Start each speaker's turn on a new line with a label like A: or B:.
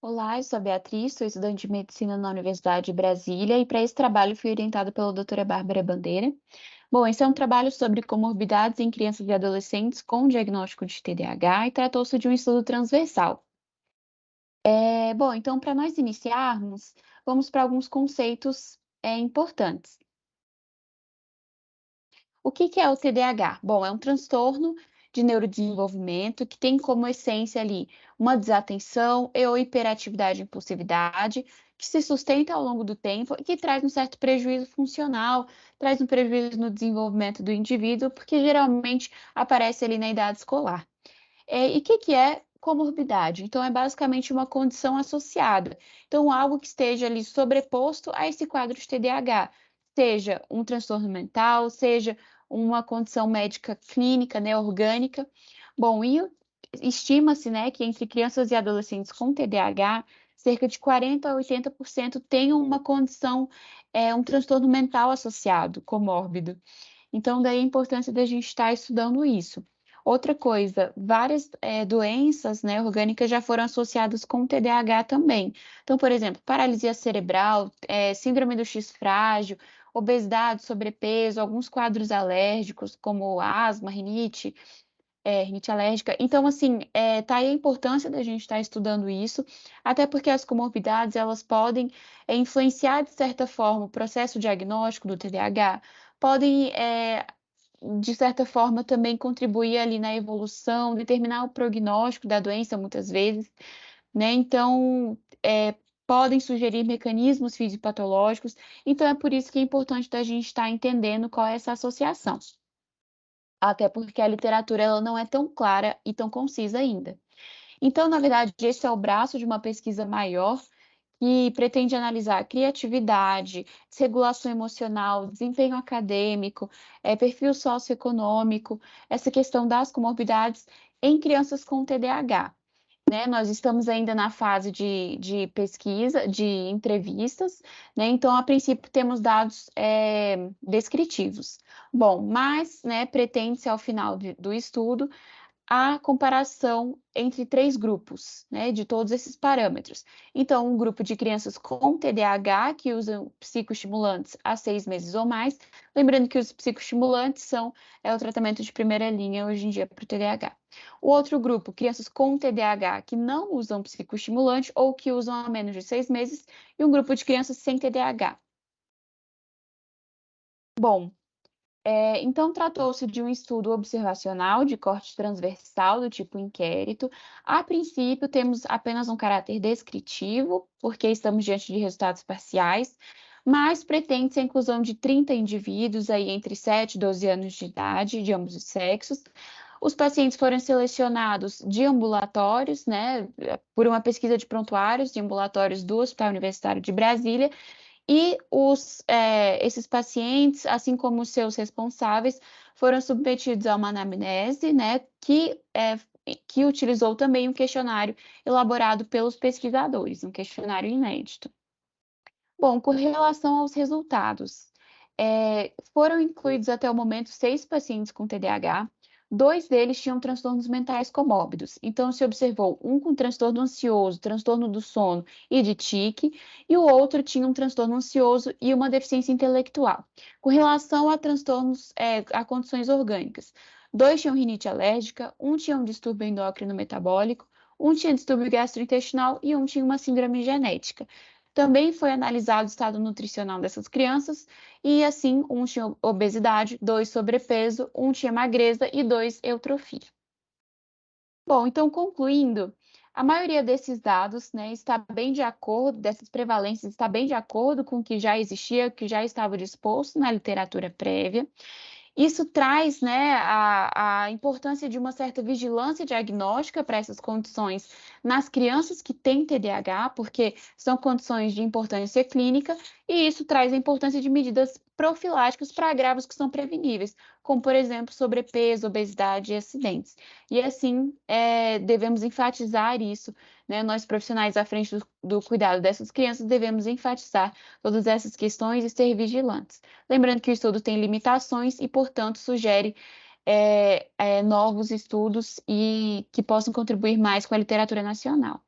A: Olá, eu sou a Beatriz, sou estudante de medicina na Universidade de Brasília e para esse trabalho fui orientada pela doutora Bárbara Bandeira. Bom, esse é um trabalho sobre comorbidades em crianças e adolescentes com diagnóstico de TDAH e tratou-se de um estudo transversal. Bom, então para nós iniciarmos, vamos para alguns conceitos importantes. O que que é o TDAH? Bom, é um transtorno de neurodesenvolvimento que tem como essência ali uma desatenção ou hiperatividade e impulsividade, que se sustenta ao longo do tempo e que traz um certo prejuízo funcional, traz um prejuízo no desenvolvimento do indivíduo, porque geralmente aparece ali na idade escolar. E o que que é comorbidade? Então, é basicamente uma condição associada. Então, algo que esteja ali sobreposto a esse quadro de TDAH, seja um transtorno mental, seja uma condição médica clínica, né, orgânica. Bom, e estima-se, né, que entre crianças e adolescentes com TDAH, cerca de 40 a 80% tenham uma condição, um transtorno mental associado, comórbido. Então, daí a importância da gente estar estudando isso. Outra coisa, várias, doenças, né, orgânicas já foram associadas com TDAH também. Então, por exemplo, paralisia cerebral, síndrome do X frágil, obesidade, sobrepeso, alguns quadros alérgicos, como asma, rinite, rinite alérgica. Então, assim, tá aí a importância da gente estar estudando isso, até porque as comorbidades, elas podem, influenciar, de certa forma, o processo diagnóstico do TDAH, podem, de certa forma, também contribuir ali na evolução, determinar o prognóstico da doença, muitas vezes, né? Então, podem sugerir mecanismos fisiopatológicos, então é por isso que é importante da gente estar entendendo qual é essa associação. Até porque a literatura ela não é tão clara e tão concisa ainda. Então, na verdade, esse é o braço de uma pesquisa maior que pretende analisar criatividade, desregulação emocional, desempenho acadêmico, perfil socioeconômico, essa questão das comorbidades em crianças com TDAH. Né, nós estamos ainda na fase de pesquisa, de entrevistas, né, então, a princípio, temos dados descritivos. Bom, mas, né, pretende-se, ao final do estudo, a comparação entre 3 grupos, né, de todos esses parâmetros. Então, um grupo de crianças com TDAH que usam psicoestimulantes há 6 meses ou mais, lembrando que os psicoestimulantes são o tratamento de primeira linha hoje em dia para o TDAH. O outro grupo, crianças com TDAH que não usam psicoestimulante ou que usam há menos de 6 meses, e um grupo de crianças sem TDAH. Bom, então, tratou-se de um estudo observacional de corte transversal do tipo inquérito. A princípio, temos apenas um caráter descritivo, porque estamos diante de resultados parciais, mas pretende-se a inclusão de 30 indivíduos aí entre 7 e 12 anos de idade, de ambos os sexos. Os pacientes foram selecionados de ambulatórios, né, por uma pesquisa de prontuários de ambulatórios do Hospital Universitário de Brasília, e esses pacientes, assim como os seus responsáveis, foram submetidos a uma anamnese, né, que utilizou também um questionário elaborado pelos pesquisadores, um questionário inédito. Bom, com relação aos resultados, foram incluídos até o momento 6 pacientes com TDAH, 2 deles tinham transtornos mentais comórbidos. Então, se observou um com transtorno ansioso, transtorno do sono e de tique, e o outro tinha um transtorno ansioso e uma deficiência intelectual. Com relação a transtornos, a condições orgânicas, 2 tinham rinite alérgica, um tinha um distúrbio endócrino metabólico, um tinha distúrbio gastrointestinal e um tinha uma síndrome genética. Também foi analisado o estado nutricional dessas crianças e, assim, um tinha obesidade, 2 sobrepeso, um tinha magreza e 2 eutrofia. Bom, então, concluindo, a maioria desses dados, né, está bem de acordo, dessas prevalências, está bem de acordo com o que já existia, o que já estava disposto na literatura prévia. Isso traz, né, a importância de uma certa vigilância diagnóstica para essas condições nas crianças que têm TDAH, porque são condições de importância clínica, e isso traz a importância de medidas profiláticas para agravos que são preveníveis, como, por exemplo, sobrepeso, obesidade e acidentes. E assim, devemos enfatizar isso, né? Nós profissionais à frente do cuidado dessas crianças devemos enfatizar todas essas questões e ser vigilantes. Lembrando que o estudo tem limitações e, portanto, sugere novos estudos e que possam contribuir mais com a literatura nacional.